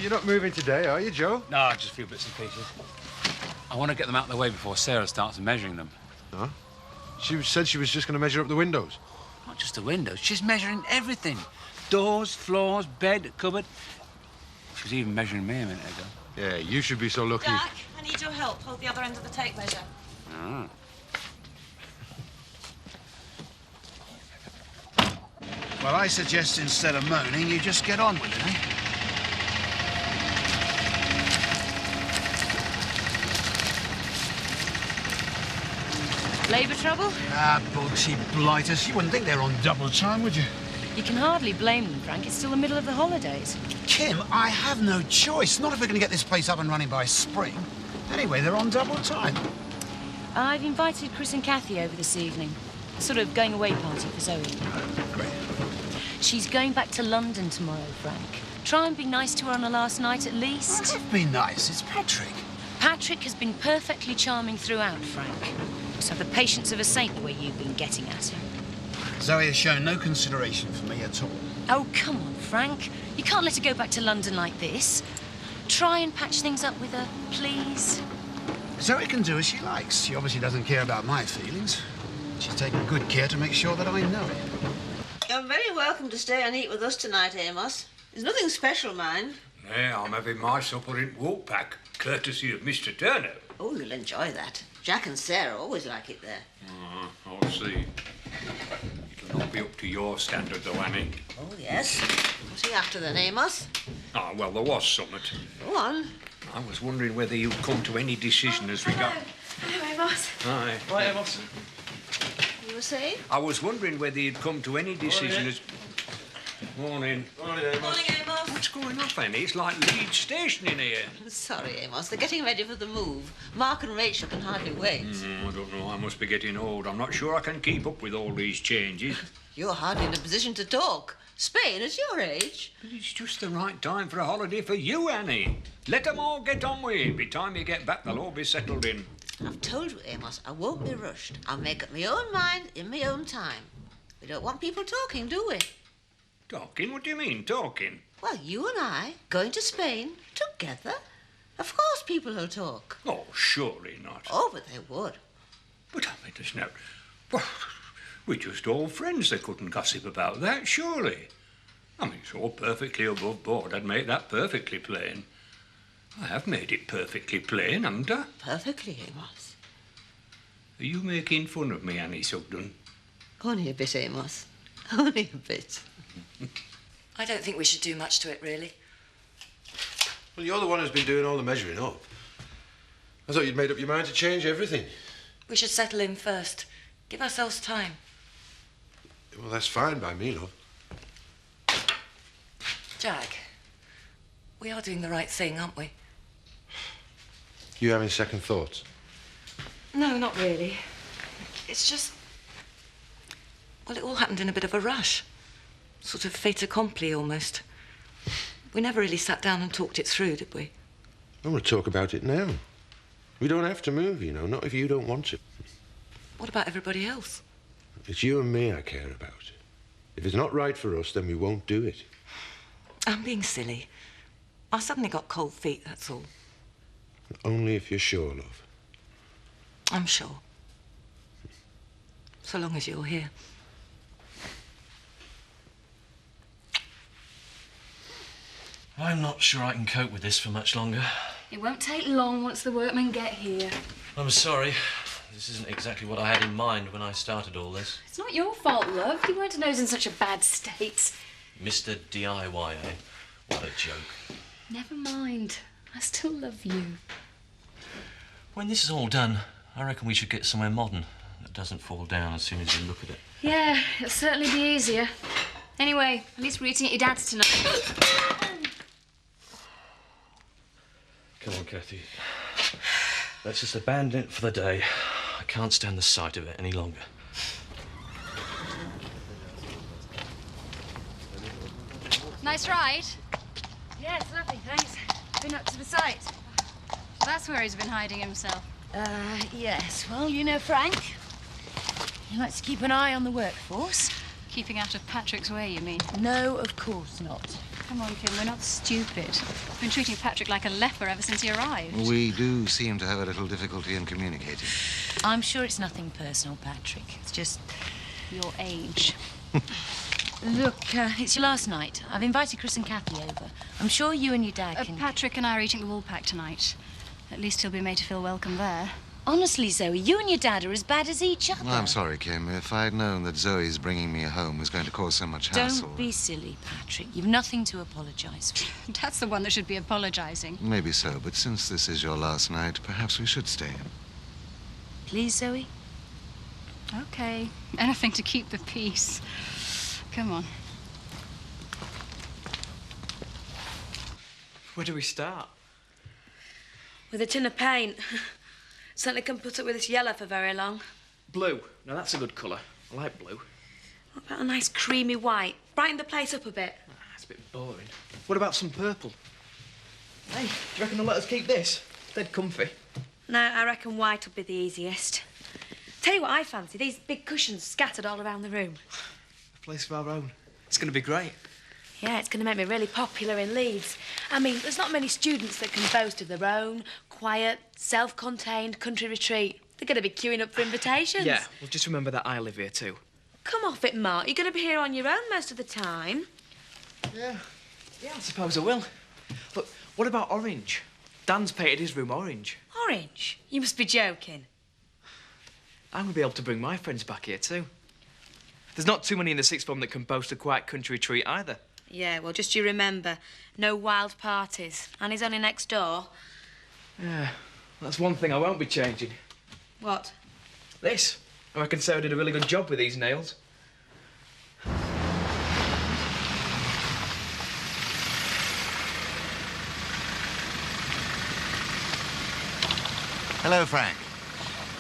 You're not moving today, are you, Joe? No, just a few bits and pieces. I want to get them out of the way before Sarah starts measuring them. Huh? She said she was just going to measure up the windows. Not just the windows. She's measuring everything. Doors, floors, bed, cupboard. She was even measuring me a minute ago. Yeah, you should be so lucky. Jack, I need your help. Hold the other end of the tape measure. Ah. Well, I suggest instead of moaning, you just get on with it, eh? Labour trouble? Ah, Bugsy blighters. You wouldn't think they're on double time, would you? You can hardly blame them, Frank. It's still the middle of the holidays. Kim, I have no choice. Not if we're going to get this place up and running by spring. Anyway, they're on double time. I've invited Chris and Kathy over this evening. A sort of going-away party for Zoe. Great. She's going back to London tomorrow, Frank. Try and be nice to her on her last night at least. Oh, be nice. It's Patrick. Patrick has been perfectly charming throughout, Frank. Must have the patience of a saint the way you've been getting at him. Zoe has shown no consideration for me at all. Oh, come on, Frank. You can't let her go back to London like this. Try and patch things up with her, please. Zoe can do as she likes. She obviously doesn't care about my feelings. She's taken good care to make sure that I know it. You're very welcome to stay and eat with us tonight, Amos. There's nothing special, mind. Yeah, I'm having my supper in Walkpack, courtesy of Mr. Turner. Oh, you'll enjoy that. Jack and Sarah always like it there. I'll see. It'll not be up to your standard, though, Annie. Oh, yes. What's he after then, Amos? Ah, well, there was something. Go on. I was wondering whether you'd come to any decision as regards... Hello, Amos. Aye. Right, Amos. You were saying? I was wondering whether you'd come to any decision as... Morning. Morning, Amos. Morning, Amos. What's going off, Annie? It's like Leeds Station in here. Sorry, Amos. They're getting ready for the move. Mark and Rachel can hardly wait. I don't know. I must be getting old. I'm not sure I can keep up with all these changes. You're hardly in a position to talk. Spain at your age. But it's just the right time for a holiday for you, Annie. Let them all get on with it. By the time you get back, they'll all be settled in. I've told you, Amos, I won't be rushed. I'll make up my own mind in my own time. We don't want people talking, do we? Talking? What do you mean, talking? Well, you and I going to Spain together? Of course people will talk. Oh, surely not. Oh, but they would. But I mean, there's no... Well, we're just old friends. They couldn't gossip about that, surely. I mean, it's all perfectly above board. I'd make that perfectly plain. I have made it perfectly plain, haven't I? Perfectly, Amos. Are you making fun of me, Annie Sugden? Only a bit, Amos. Only a bit. I don't think we should do much to it, really. Well, you're the one who's been doing all the measuring up. I thought you'd made up your mind to change everything. We should settle in first. Give ourselves time. Well, that's fine by me, love. Jack, we are doing the right thing, aren't we? You having second thoughts? No, not really. It's just... Well, it all happened in a bit of a rush. Sort of fait accompli, almost. We never really sat down and talked it through, did we? I want to talk about it now. We don't have to move, you know, not if you don't want to. What about everybody else? It's you and me I care about. If it's not right for us, then we won't do it. I'm being silly. I suddenly got cold feet, that's all. Only if you're sure, love. I'm sure. So long as you're here. I'm not sure I can cope with this for much longer. It won't take long once the workmen get here. I'm sorry. This isn't exactly what I had in mind when I started all this. It's not your fault, love. You weren't to know it was in such a bad state. Mr. DIY, eh? What a joke. Never mind. I still love you. When this is all done, I reckon we should get somewhere modern that doesn't fall down as soon as you look at it. Yeah, it'll certainly be easier. Anyway, at least we're eating at your dad's tonight. Come on, Kathy. Let's just abandon it for the day. I can't stand the sight of it any longer. Nice ride? Yeah, it's lovely, thanks. Been up to the site. So that's where he's been hiding himself. Yes. Well, you know Frank. He likes to keep an eye on the workforce. Keeping out of Patrick's way, you mean? No, of course not. Come on, Kim, we're not stupid. We've been treating Patrick like a leper ever since he arrived. We do seem to have a little difficulty in communicating. I'm sure it's nothing personal, Patrick. It's just Your age. Look, it's your last night. I've invited Chris and Kathy over. I'm sure you and your dad can... Patrick and I are eating the Woolpack tonight. At least he'll be made to feel welcome there. Honestly, Zoe, you and your dad are as bad as each other. Well, I'm sorry, Kim. If I'd known that Zoe's bringing me home was going to cause so much hassle... Don't be silly, Patrick. You've nothing to apologise for. That's the one that should be apologising. Maybe so, but since this is your last night, perhaps we should stay. Please, Zoe? Okay. Anything to keep the peace. Come on. Where do we start? With a tin of paint. Certainly can put up with this yellow for very long. Blue. Now, that's a good colour. I like blue. What about a nice creamy white? Brighten the place up a bit. It's a bit boring. What about some purple? Hey, do you reckon they'll let us keep this? Dead comfy. No, I reckon white will be the easiest. Tell you what I fancy, these big cushions scattered all around the room. A place of our own. It's going to be great. Yeah, it's going to make me really popular in Leeds. I mean, there's not many students that can boast of their own quiet, self-contained country retreat. They're going to be queuing up for invitations. Yeah, well, just remember that I live here too. Come off it, Mark. You're going to be here on your own most of the time. Yeah, I suppose I will. Look, what about orange? Dan's painted his room orange. Orange? You must be joking. I'm going to be able to bring my friends back here too. There's not too many in the sixth form that can boast a quiet country retreat either. Yeah, well, just you remember, no wild parties. And he's only next door. Yeah, that's one thing I won't be changing. What? This. I reckon Sarah did a really good job with these nails. Hello, Frank.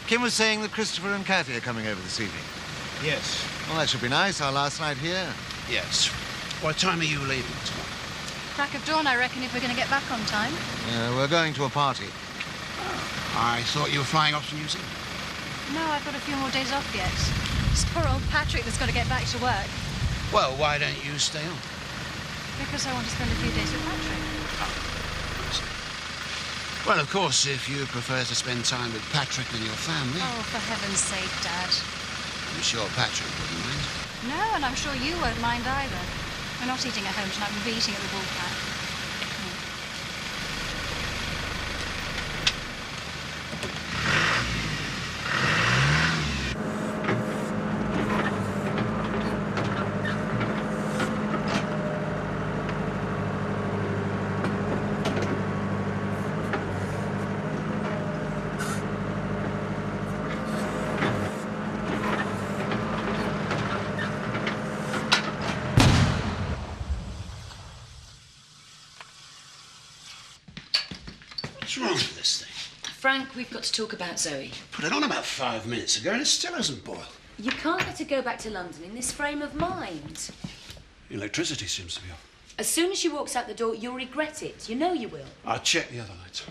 Kim was saying that Christopher and Kathy are coming over this evening. Yes. Well, that should be nice, our last night here. Yes. What time are you leaving tomorrow? Crack of dawn, I reckon, if we're going to get back on time. We're going to a party. I thought you were flying off to New Zealand. No, I've got a few more days off yet. It's poor old Patrick that's got to get back to work. Well, why don't you stay on? Because I want to spend a few days with Patrick. Well, of course, if you prefer to spend time with Patrick and your family. Oh, for heaven's sake, Dad. I'm sure Patrick wouldn't mind. No, and I'm sure you won't mind either. We're not eating at home tonight. We'll be eating at the Woolpack. What's wrong with this thing? Frank, we've got to talk about Zoe. Put it on about 5 minutes ago and it still hasn't boiled. You can't let her go back to London in this frame of mind. The electricity seems to be off. As soon as she walks out the door, you'll regret it. You know you will. I'll check the other lights.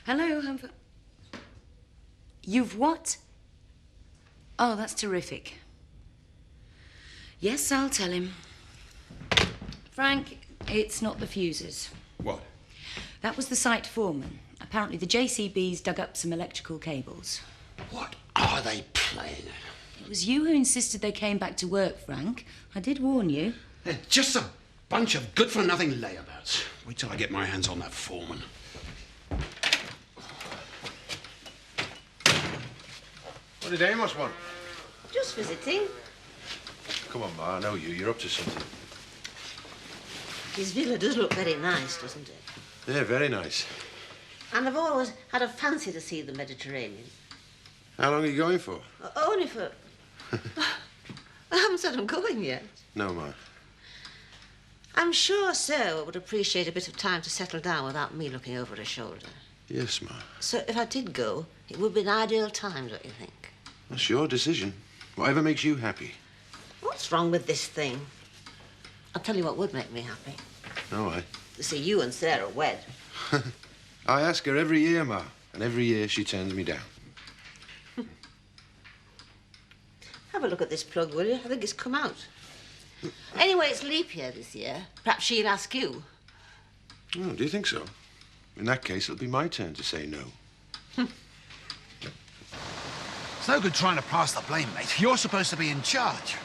Hello, Humphrey. You've what? Oh, that's terrific. Yes, I'll tell him. Frank, it's not the fuses. What? That was the site foreman. Apparently the JCBs dug up some electrical cables. What are they playing at? It was you who insisted they came back to work, Frank. I did warn you. They're just a bunch of good-for-nothing layabouts. Wait till I get my hands on that foreman. What did Amos want? Just visiting. Come on, Ma, I know you. You're up to something. His villa does look very nice, doesn't it? Yeah, very nice. And I've always had a fancy to see the Mediterranean. How long are you going for? Only for... I haven't said I'm going yet. No, Ma. I'm sure Sarah would appreciate a bit of time to settle down without me looking over her shoulder. Yes, Ma. So if I did go, it would be an ideal time, don't you think? That's your decision. Whatever makes you happy. What's wrong with this thing? I'll tell you what would make me happy. Oh, I. To see you and Sarah wed. I ask her every year, Ma, and every year she turns me down. Have a look at this plug, will you? I think it's come out. Anyway, it's leap year this year. Perhaps she'll ask you. Oh, do you think so? In that case, it'll be my turn to say no. It's no good trying to pass the blame, mate. You're supposed to be in charge.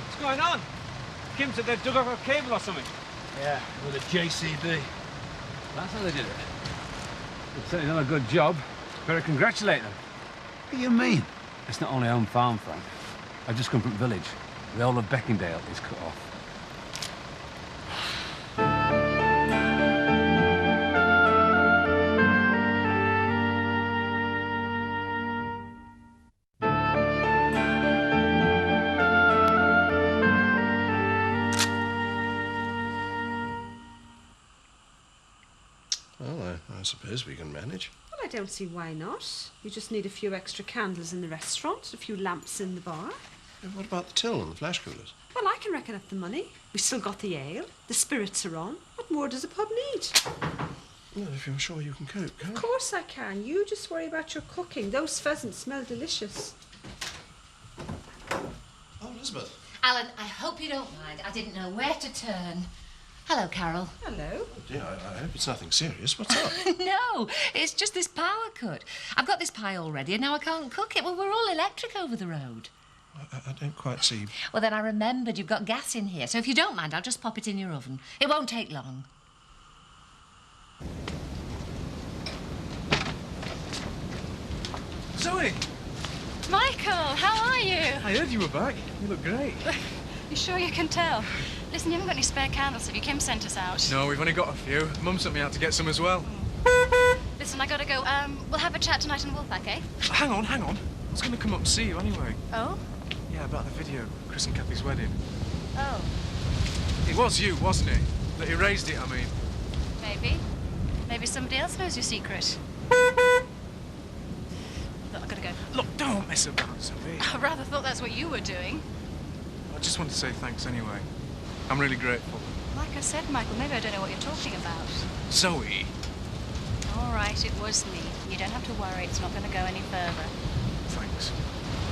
What's going on? Kim said they dug up a cable or something. Yeah, with a JCB. That's how they did it. They've certainly done a good job. Better congratulate them. What do you mean? It's not only home farm, Frank. I've just come from village. The whole of Beckendale is cut off. Well, I suppose we can manage. Well, I don't see why not. You just need a few extra candles in the restaurant, a few lamps in the bar. And what about the till and the flash coolers? Well, I can reckon up the money. We've still got the ale. The spirits are on. What more does a pub need? Well, if you're sure you can cope, can't Of course I can. You just worry about your cooking. Those pheasants smell delicious. Oh, Elizabeth. Alan, I hope you don't mind. I didn't know where to turn. Hello, Carol. Hello. Oh, dear, I hope it's nothing serious. What's up? No, it's just this power cut. I've got this pie all ready and now I can't cook it. Well, we're all electric over the road. I don't quite see. Well, then I remembered you've got gas in here, so if you don't mind, I'll just pop it in your oven. It won't take long. Zoe! Michael, how are you? I heard you were back. You look great. You sure you can tell? Listen, you haven't got any spare candles, have you? Kim sent us out. No, we've only got a few. Mum sent me out to get some as well. Listen, I gotta go. We'll have a chat tonight in Wolfpack, eh? Hang on. I was going to come up and see you anyway. Oh? Yeah, about the video. Chris and Kathy's wedding. Oh. It was you, wasn't it? That erased it, I mean. Maybe. Maybe somebody else knows your secret. Look, I've gotta go. Look, don't mess about, Zoe. I rather thought that's what you were doing. I just want to say thanks anyway. I'm really grateful. Like I said, Michael, maybe I don't know what you're talking about. Zoe. All right, it was me. You don't have to worry. It's not going to go any further. Thanks.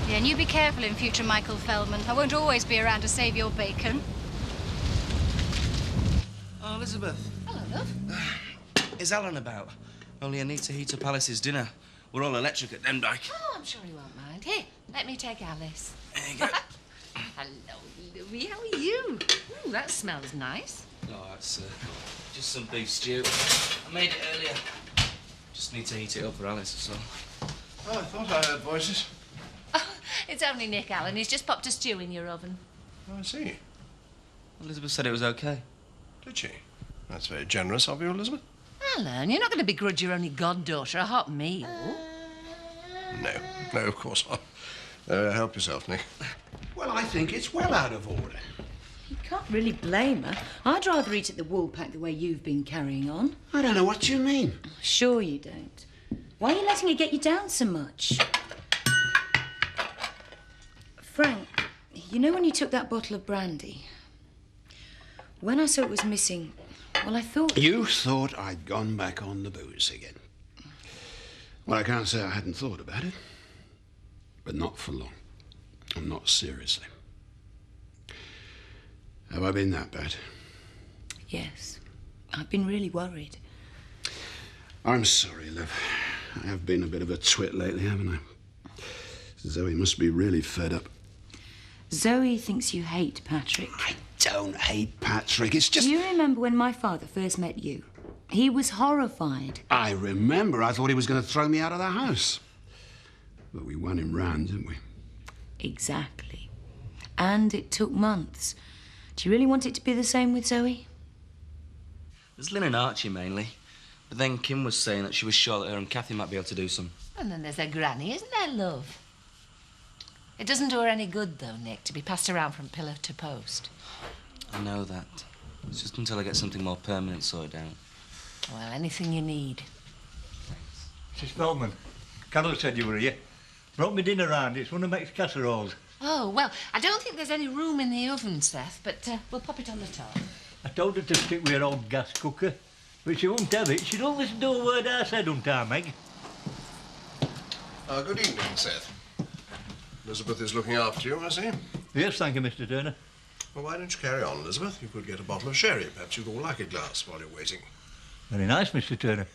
Yeah, and you be careful in future, Michael Feldman. I won't always be around to save your bacon. Oh, Elizabeth. Hello, love. Is Alan about? Only I need to heat up Alice's dinner. We're all electric at Demdike. Oh, I'm sure he won't mind. Here, let me take Alice. There you go. Hello, Louie. How are you? Ooh, that smells nice. Oh, that's just some beef stew. I made it earlier. Just need to heat it up for Alice, that's all. Oh, I thought I heard voices. Oh, it's only Nick, Alan. He's just popped a stew in your oven. Oh, I see. Elizabeth said it was okay. Did she? That's very generous of you, Elizabeth. Alan, you're not going to begrudge your only goddaughter a hot meal. No, of course not. Help yourself, Nick. Well, I think it's well out of order. You can't really blame her. I'd rather eat at the Woolpack the way you've been carrying on. I don't know what you mean. Sure you don't. Why are you letting her get you down so much? Frank, you know when you took that bottle of brandy? When I saw it was missing, well, I thought... You thought I'd gone back on the booze again. Well, I can't say I hadn't thought about it. But not for long. And not seriously. Have I been that bad? Yes. I've been really worried. I'm sorry, love. I have been a bit of a twit lately, haven't I? Zoe must be really fed up. Zoe thinks you hate Patrick. I don't hate Patrick. It's just... Do you remember when my father first met you? He was horrified. I remember. I thought he was going to throw me out of the house. But we won him round, didn't we? Exactly. And it took months. Do you really want it to be the same with Zoe? There's Lynn and Archie, mainly. But then Kim was saying that she was sure that her and Kathy might be able to do some. And then there's their granny, isn't there, love? It doesn't do her any good, though, Nick, to be passed around from pillar to post. I know that. It's just until I get something more permanent sorted out. Well, anything you need. Mrs. Feldman, Carol said you were here. Brought me dinner round. It's one of Mac's casseroles. Oh, well, I don't think there's any room in the oven, Seth, but we'll pop it on the top. I told her to stick with her old gas cooker, but she wouldn't have it. She don't listen to a word I said, don't I, Meg? Good evening, Seth. Elizabeth is looking after you, I see. Yes, thank you, Mr. Turner. Well, why don't you carry on, Elizabeth? You could get a bottle of sherry. Perhaps you'd all like a glass while you're waiting. Very nice, Mr. Turner.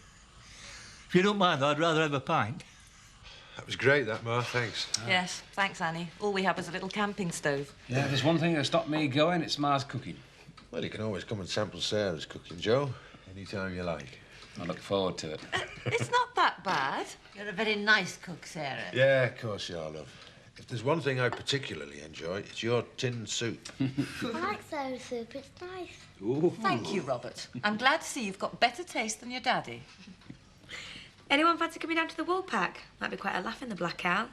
If you don't mind, though, I'd rather have a pint. That was great, that, Ma. Thanks. Yes, thanks, Annie. All we had was a little camping stove. Yeah, if there's one thing that stopped me going, it's Ma's cooking. Well, you can always come and sample Sarah's cooking, Joe. Anytime you like. I look forward to it. It's not that bad. You're a very nice cook, Sarah. Yeah, of course you are, love. If there's one thing I particularly enjoy, it's your tin soup. I like sour soup, it's nice. Ooh. Thank you, Robert. I'm glad to see you've got better taste than your daddy. Anyone fancy coming down to the Woolpack? Might be quite a laugh in the blackout.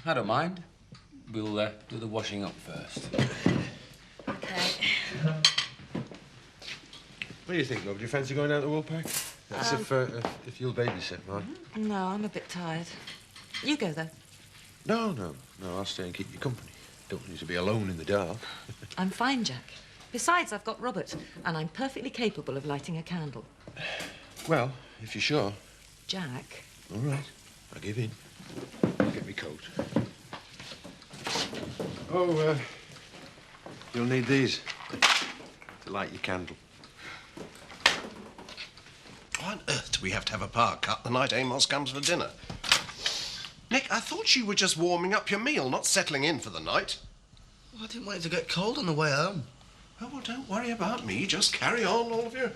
I don't mind. We'll do the washing up first. Okay. What do you think, love? Do you fancy going down to the Woolpack? That's if you'll babysit, Ma. No, I'm a bit tired. You go, though. No, I'll stay and keep you company. Don't need to be alone in the dark. I'm fine, Jack. Besides, I've got Robert, and I'm perfectly capable of lighting a candle. Well, if you're sure. Jack. All right, I'll give in. Get me coat. Oh, you'll need these to light your candle. Why on earth do we have to have a power cut the night Amos comes for dinner? Nick, I thought you were just warming up your meal, not settling in for the night. Well, I didn't want it to get cold on the way home. Oh, well, don't worry about me. Just carry on, all of you.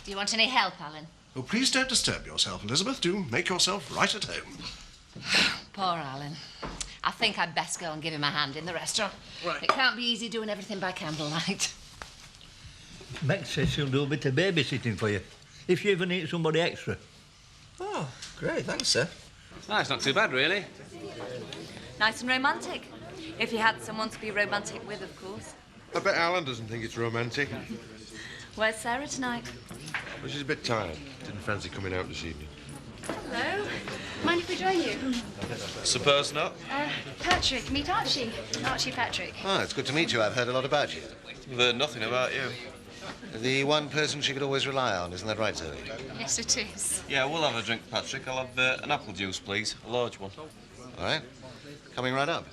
Do you want any help, Alan? Oh, please don't disturb yourself, Elizabeth. Do make yourself right at home. Poor Alan. I think I'd best go and give him a hand in the restaurant. Right. It can't be easy doing everything by candlelight. Meg says she'll do a bit of babysitting for you, if you ever need somebody extra. Oh, great. Thanks, sir. Ah, it's not too bad, really. Nice and romantic. If you had someone to be romantic with, of course. I bet Alan doesn't think it's romantic. Where's Sarah tonight? Well, she's a bit tired. Didn't fancy coming out this evening. Hello. Mind if we join you? Suppose not. Patrick, meet Archie. Archie Patrick. Ah, it's good to meet you. I've heard a lot about you. I've heard nothing about you. The one person she could always rely on, isn't that right, Zoe? Yes, it is. Yeah, we'll have a drink, Patrick. I'll have an apple juice, please. A large one. All right. Coming right up.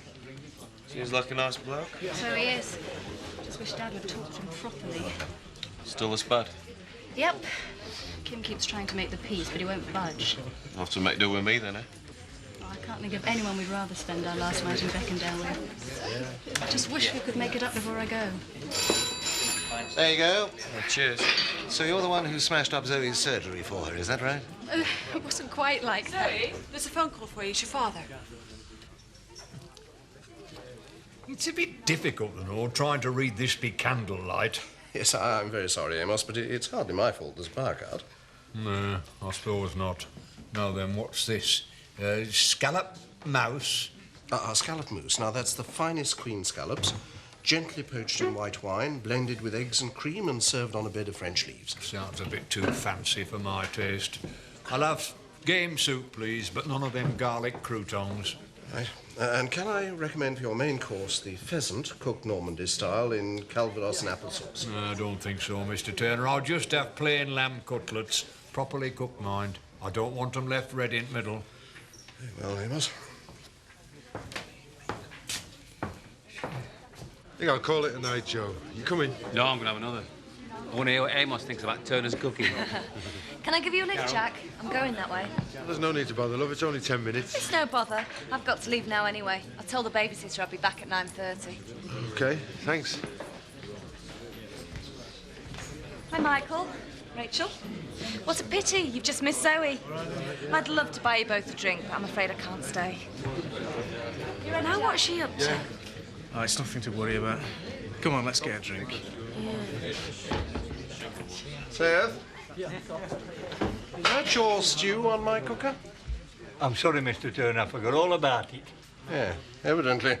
Seems like a nice bloke. So he is. Just wish Dad would talk to him properly. Still as bad. Yep. Kim keeps trying to make the peace, but he won't budge. You'll have to make do with me, then, eh? Oh, I can't think of anyone we'd rather spend our last night in Beckendale with. I just wish we could make it up before I go. There you go. Oh, cheers. So you're the one who smashed up Zoe's surgery for her, is that right? It wasn't quite like that. Zoe, there's a phone call for you. It's your father. It's a bit difficult, you know, trying to read this by candlelight. Yes, I'm very sorry, Amos, but it's hardly my fault there's a power cut. No, I suppose not. Now then, what's this? Scallop mouse. Scallop mousse. Now, that's the finest queen scallops, gently poached in white wine, blended with eggs and cream and served on a bed of French leaves. Sounds a bit too fancy for my taste. I'll have game soup, please, but none of them garlic croutons. Right. And can I recommend for your main course the pheasant, cooked Normandy style, in calvados and applesauce? I don't think so, Mr. Turner. I'll just have plain lamb cutlets, properly cooked, mind. I don't want them left red in the middle. Very well, Amos. I think I'll call it a night, Joe. You coming? No, I'm going to have another. I want to hear what Amos thinks about Turner's cooking. Can I give you a lift, Jack? I'm going that way. There's no need to bother, love. It's only 10 minutes. It's no bother. I've got to leave now anyway. I told the babysitter I'd be back at 9:30. OK, thanks. Hi, Michael. Rachel. What a pity. You've just missed Zoe. I'd love to buy you both a drink, but I'm afraid I can't stay. Now, what's she up to? Oh, it's nothing to worry about. Come on, let's get a drink. Seth? Is that your stew on my cooker? I'm sorry, Mr. Turner. I forgot all about it. Yeah, evidently.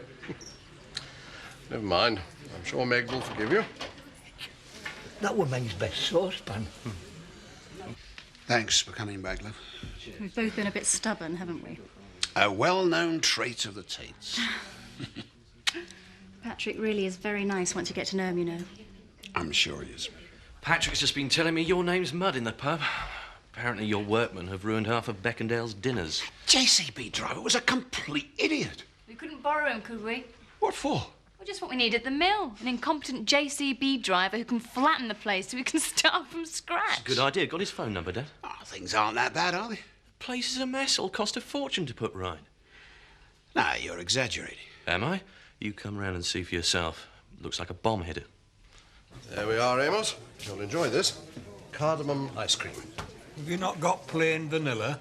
Never mind. I'm sure Meg will forgive you. That was Meg's best saucepan. Thanks for coming back, love. We've both been a bit stubborn, haven't we? A well-known trait of the Tates. Patrick really is very nice once you get to know him, you know. I'm sure he is. Patrick's just been telling me your name's Mud in the pub. Apparently your workmen have ruined half of Beckendale's dinners. JCB driver was a complete idiot. We couldn't borrow him, could we? What for? Well, just what we need at the mill. An incompetent JCB driver who can flatten the place so we can start from scratch. Good idea. Got his phone number, Dad? Oh, things aren't that bad, are they? The place is a mess. It'll cost a fortune to put right. Nah, you're exaggerating. Am I? You come round and see for yourself. Looks like a bomb hit it. There we are, Amos. You'll enjoy this. Cardamom ice cream. Have you not got plain vanilla?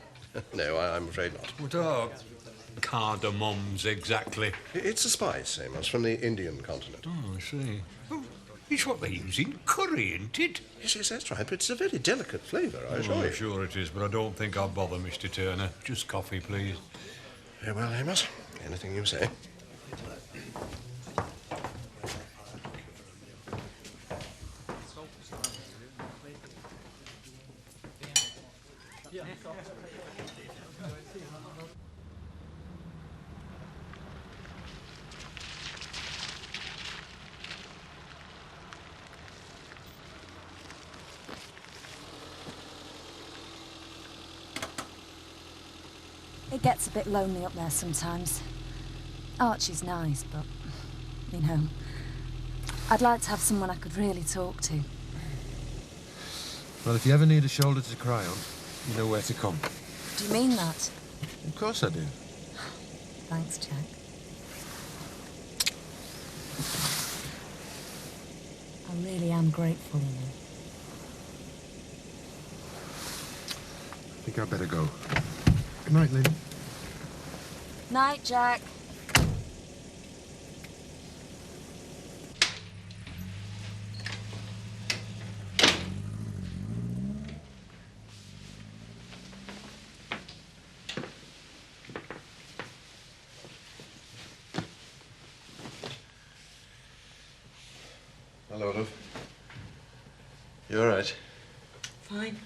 No, I'm afraid not. What are cardamoms exactly? It's a spice, Amos, from the Indian continent. Oh, I see. Oh, it's what they use in curry, isn't it? Yes, that's right, but it's a very delicate flavour, I assure you. I'm sure it is, but I don't think I'll bother, Mr. Turner. Just coffee, please. Very well, Amos. Anything you say. It gets a bit lonely up there sometimes. Archie's nice, but, you know, I'd like to have someone I could really talk to. Well, if you ever need a shoulder to cry on, you know where to come. Do you mean that? Of course I do. Thanks, Jack. I really am grateful, you know. I think I'd better go. Good night, Lynn. Night, Jack. Hello, love. You all right? Fine.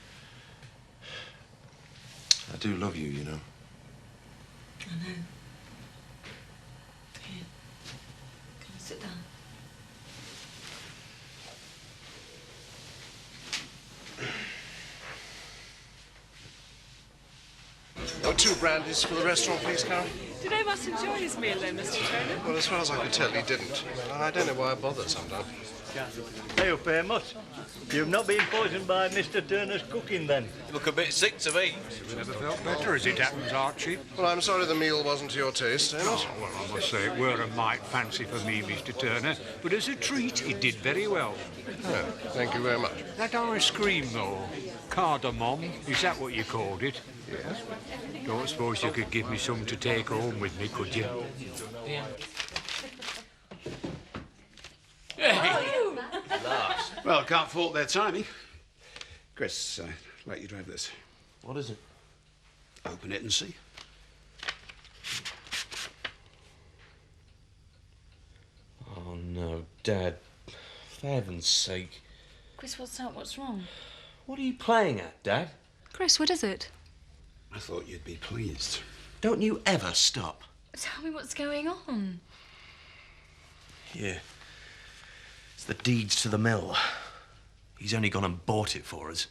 I do love you, you know. I know. Here. Come and sit down. Oh, 2 brandies for the restaurant, please, Carol. Did Amos enjoy his meal then, Mr. Turner? Well, as far as I could tell, he didn't. I don't know why I bother sometimes. Hey up, Amos. You've not been poisoned by Mr. Turner's cooking, then? You look a bit sick to me. Never felt better as it happens, Archie. Well, I'm sorry the meal wasn't to your taste, Amos. Oh, well, I must say it were a mite fancy for me, Mr. Turner, but as a treat, it did very well. Oh, thank you very much. That ice cream, though, cardamom, is that what you called it? Yes. Don't suppose you could give me some to take home with me, could you? Well, I can't fault their timing. Chris, let you drive this. What is it? Open it and see. Oh, no, Dad. For heaven's sake. Chris, what's up? What's wrong? What are you playing at, Dad? Chris, what is it? I thought you'd be pleased. Don't you ever stop. Tell me what's going on. Yeah. It's the deeds to the mill. He's only gone and bought it for us.